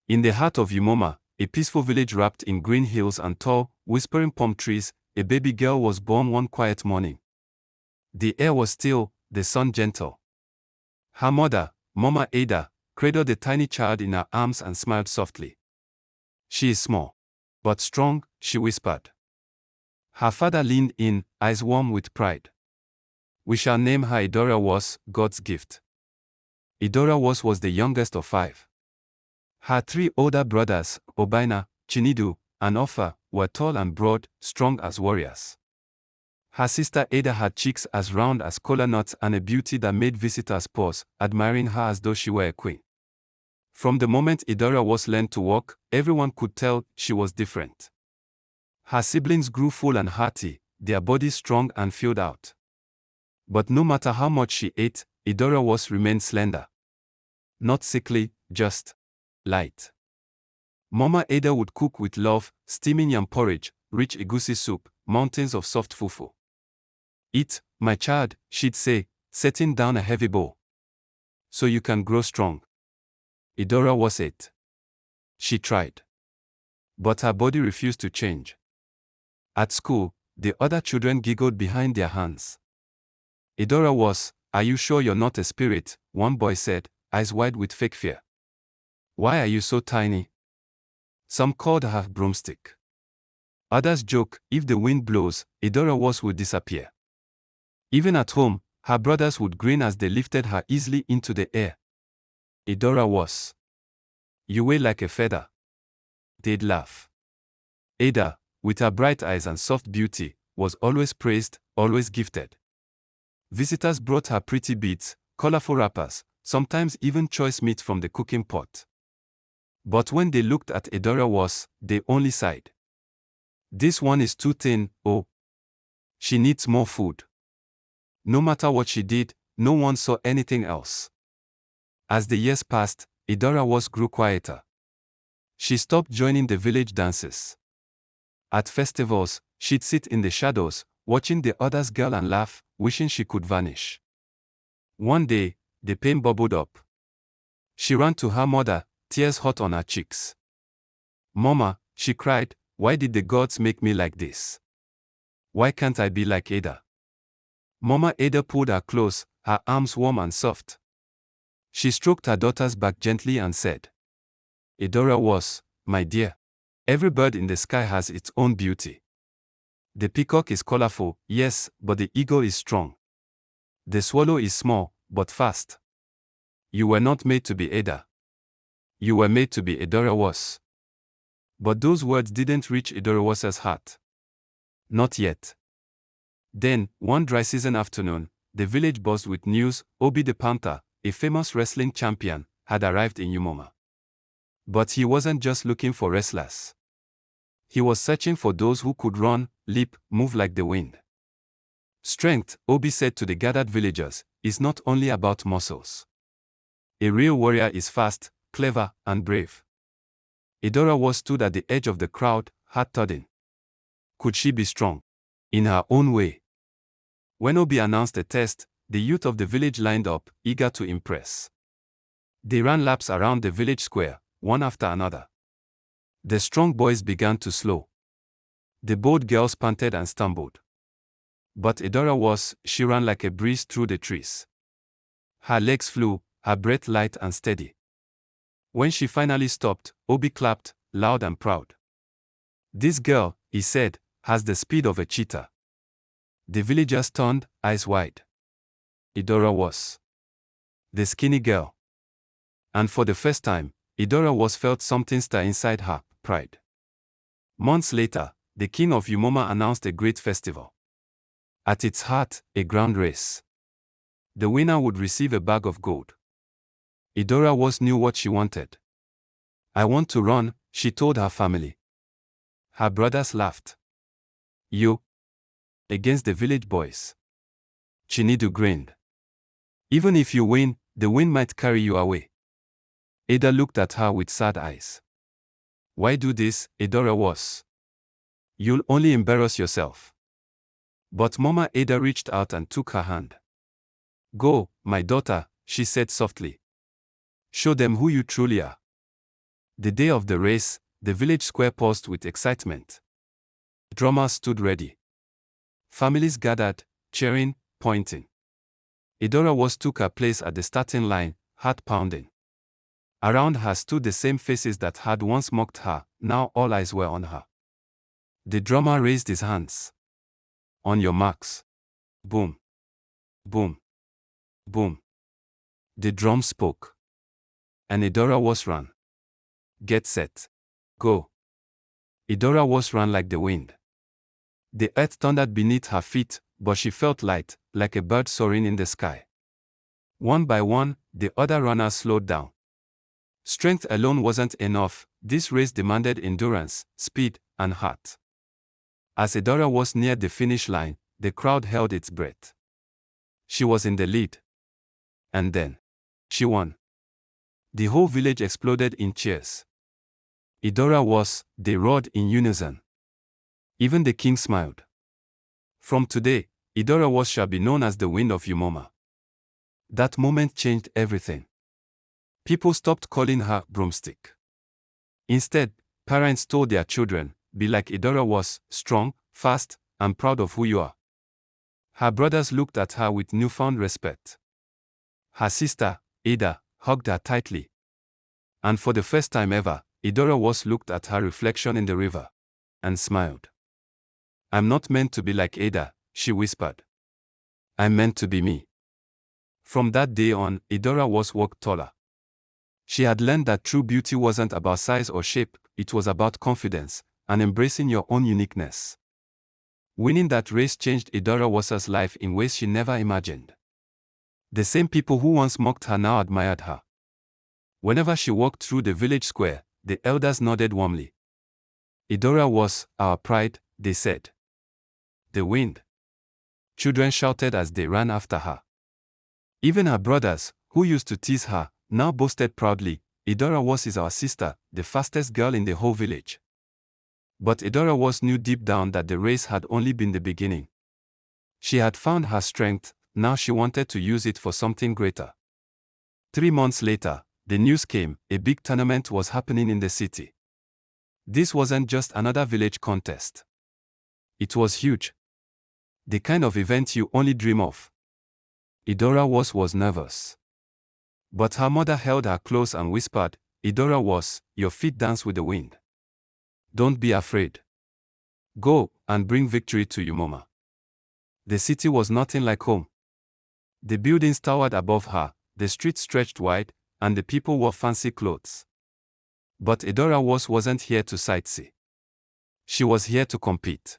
In the heart of Umoma, a peaceful village wrapped in green hills and tall, whispering palm trees, a baby girl was born one quiet morning. The air was still, the sun gentle. Her mother, Mama Ada, cradled the tiny child in her arms and smiled softly. "She is small, but strong," she whispered. Her father leaned in, eyes warm with pride. "We shall name her Idara Wos, God's gift." Idara Wos was the youngest of 5. Her 3 older brothers, Obaina, Chinidu, and Ofa, were tall and broad, strong as warriors. Her sister Ada had cheeks as round as kola nuts and a beauty that made visitors pause, admiring her as though she were a queen. From the moment Idara Wos learned to walk, everyone could tell she was different. Her siblings grew full and hearty, their bodies strong and filled out. But no matter how much she ate, Idara Wos remained slender. Not sickly, just light. Mama Ada would cook with love, steaming yam porridge, rich egusi soup, mountains of soft fufu. "Eat, my child," she'd say, setting down a heavy bowl. "So you can grow strong." Idara Wos ate. She tried. But her body refused to change. At school, the other children giggled behind their hands. "Idara Wos, are you sure you're not a spirit?" one boy said, eyes wide with fake fear. "Why are you so tiny?" Some called her broomstick. Others joked, if the wind blows, Idara Wos would disappear. Even at home, her brothers would grin as they lifted her easily into the air. "Idara Wos, you weigh like a feather." They'd laugh. Ada, with her bright eyes and soft beauty, was always praised, always gifted. Visitors brought her pretty beads, colorful wrappers, sometimes even choice meat from the cooking pot. But when they looked at Idara Wos, they only sighed. "This one is too thin, oh. She needs more food." No matter what she did, no one saw anything else. As the years passed, Idara Wos grew quieter. She stopped joining the village dances. At festivals, she'd sit in the shadows, watching the others giggle and laugh, wishing she could vanish. One day, the pain bubbled up. She ran to her mother, tears hot on her cheeks. "Mama," she cried, "why did the gods make me like this? Why can't I be like Ada?" Mama Ada pulled her close, her arms warm and soft. She stroked her daughter's back gently and said, "Idara Wos, my dear, every bird in the sky has its own beauty. The peacock is colorful, yes, but the eagle is strong. The swallow is small, but fast. You were not made to be Ada. You were made to be Idara Wos." But those words didn't reach Idara Wos's heart. Not yet. Then, one dry season afternoon, the village buzzed with news. Obi the Panther, a famous wrestling champion, had arrived in Umoma. But he wasn't just looking for wrestlers. He was searching for those who could run, leap, move like the wind. Strength, Obi said to the gathered villagers, is not only about muscles. A real warrior is fast, clever, and brave. Idara Wos stood at the edge of the crowd, heart thudding. Could she be strong? In her own way. When Obi announced the test, the youth of the village lined up, eager to impress. They ran laps around the village square, one after another. The strong boys began to slow. The bold girls panted and stumbled. But Idara Wos, she ran like a breeze through the trees. Her legs flew, her breath light and steady. When she finally stopped, Obi clapped, loud and proud. "This girl," he said, "has the speed of a cheetah." The villagers turned, eyes wide. Idara Wos, the skinny girl. And for the first time, Idara Wos felt something stir inside her, pride. Months later, the king of Umoma announced a great festival. At its heart, a ground race. The winner would receive a bag of gold. Idara Wos knew what she wanted. "I want to run," she told her family. Her brothers laughed. "You? Against the village boys?" Chinidu grinned. "Even if you win, the wind might carry you away." Ada looked at her with sad eyes. "Why do this, Idara Wos? You'll only embarrass yourself." But Mama Ada reached out and took her hand. "Go, my daughter," she said softly. "Show them who you truly are." The day of the race, the village square paused with excitement. Drummers stood ready. Families gathered, cheering, pointing. Idara Wos took her place at the starting line, heart pounding. Around her stood the same faces that had once mocked her, now all eyes were on her. The drummer raised his hands. On your marks. Boom. Boom. Boom. The drum spoke. And Idara Wos ran. Get set. Go. Idara Wos ran like the wind. The earth thundered beneath her feet, but she felt light, like a bird soaring in the sky. One by one, the other runners slowed down. Strength alone wasn't enough, this race demanded endurance, speed, and heart. As Idara was near the finish line, the crowd held its breath. She was in the lead. And then, she won. The whole village exploded in cheers. Idara Wos, they roared in unison. Even the king smiled. From today, Idara Wos shall be known as the wind of Umoma. That moment changed everything. People stopped calling her broomstick. Instead, parents told their children, be like Idara Wos, strong, fast, and proud of who you are. Her brothers looked at her with newfound respect. Her sister, Ada, hugged her tightly. And for the first time ever, Idara Wos looked at her reflection in the river and smiled. I'm not meant to be like Ada, she whispered. I'm meant to be me. From that day on, Idara Wos walked taller. She had learned that true beauty wasn't about size or shape, it was about confidence and embracing your own uniqueness. Winning that race changed Idara Wos's life in ways she never imagined. The same people who once mocked her now admired her. Whenever she walked through the village square, the elders nodded warmly. Idara Wos, our pride, they said. The wind. Children shouted as they ran after her. Even her brothers, who used to tease her, now boasted proudly, Idara Wos is our sister, the fastest girl in the whole village. But Idara Wos knew deep down that the race had only been the beginning. She had found her strength, now she wanted to use it for something greater. 3 months later, the news came, a big tournament was happening in the city. This wasn't just another village contest. It was huge. The kind of event you only dream of. Idara Wos was nervous. But her mother held her close and whispered, Idara Wos, your feet dance with the wind. Don't be afraid. Go and bring victory to Umoma. The city was nothing like home. The buildings towered above her, the streets stretched wide, and the people wore fancy clothes. But Idara Wos wasn't here to sightsee. She was here to compete.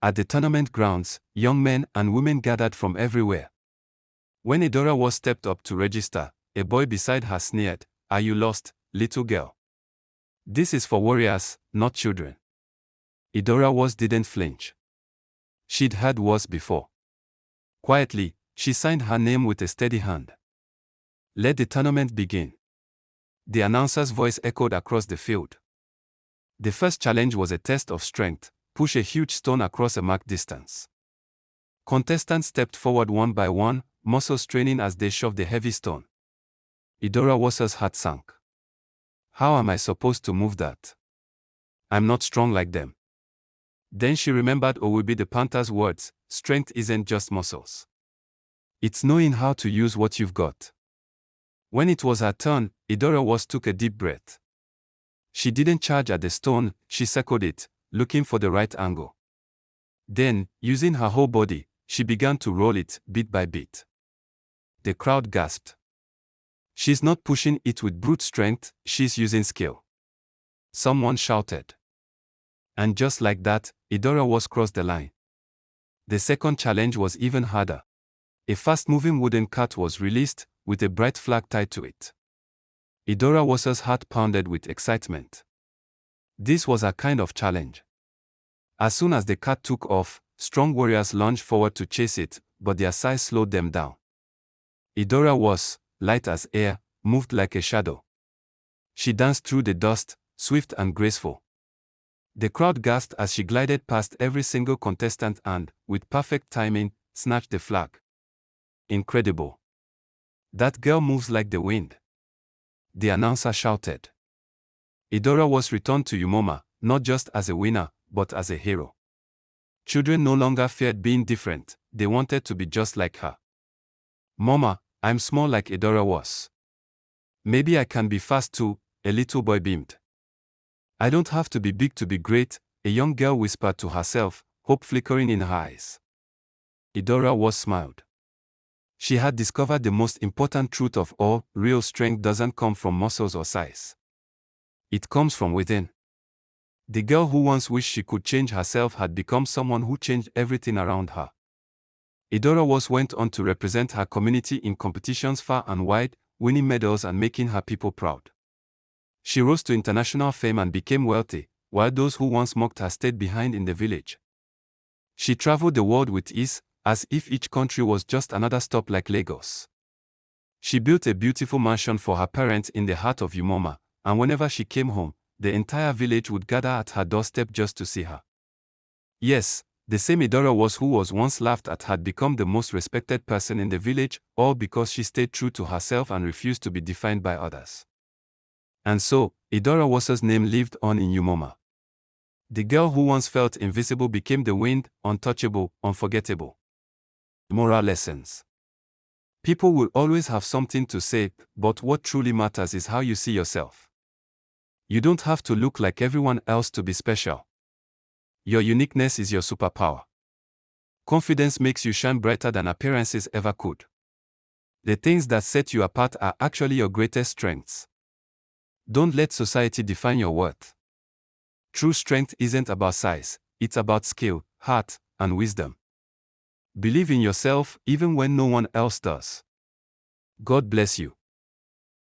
At the tournament grounds, young men and women gathered from everywhere. When Idara Wos stepped up to register, a boy beside her sneered, Are you lost, little girl? This is for warriors, not children. Idara Wos didn't flinch. She'd heard worse before. Quietly, she signed her name with a steady hand. Let the tournament begin. The announcer's voice echoed across the field. The first challenge was a test of strength, push a huge stone across a marked distance. Contestants stepped forward one by one, muscles straining as they shoved the heavy stone. Idara Wos's heart sank. How am I supposed to move that? I'm not strong like them. Then she remembered Owubi the panther's words, strength isn't just muscles. It's knowing how to use what you've got. When it was her turn, Idara Wos took a deep breath. She didn't charge at the stone, she circled it, looking for the right angle. Then, using her whole body, she began to roll it, bit by bit. The crowd gasped. She's not pushing it with brute strength, she's using skill. Someone shouted. And just like that, Idara Wos crossed the line. The second challenge was even harder. A fast-moving wooden cart was released, with a bright flag tied to it. Idara Wos's heart pounded with excitement. This was a kind of challenge. As soon as the cart took off, strong warriors lunged forward to chase it, but their size slowed them down. Idara Wos, light as air, moved like a shadow. She danced through the dust, swift and graceful. The crowd gasped as she glided past every single contestant and, with perfect timing, snatched the flag. Incredible. That girl moves like the wind. The announcer shouted. Idara Wos returned to Umoma, not just as a winner, but as a hero. Children no longer feared being different, they wanted to be just like her. Mama, I'm small like Idara Wos. Maybe I can be fast too, a little boy beamed. I don't have to be big to be great, a young girl whispered to herself, hope flickering in her eyes. Idara Wos smiled. She had discovered the most important truth of all: real strength doesn't come from muscles or size. It comes from within. The girl who once wished she could change herself had become someone who changed everything around her. Idara Wos went on to represent her community in competitions far and wide, winning medals and making her people proud. She rose to international fame and became wealthy, while those who once mocked her stayed behind in the village. She traveled the world with ease, as if each country was just another stop like Lagos. She built a beautiful mansion for her parents in the heart of Umoma, and whenever she came home, the entire village would gather at her doorstep just to see her. Yes, the same Idara Wos who was once laughed at had become the most respected person in the village, all because she stayed true to herself and refused to be defined by others. And so, Idara Wos's name lived on in Umoma. The girl who once felt invisible became the wind, untouchable, unforgettable. Moral lessons. People will always have something to say, but what truly matters is how you see yourself. You don't have to look like everyone else to be special. Your uniqueness is your superpower. Confidence makes you shine brighter than appearances ever could. The things that set you apart are actually your greatest strengths. Don't let society define your worth. True strength isn't about size, it's about skill, heart, and wisdom. Believe in yourself even when no one else does. God bless you.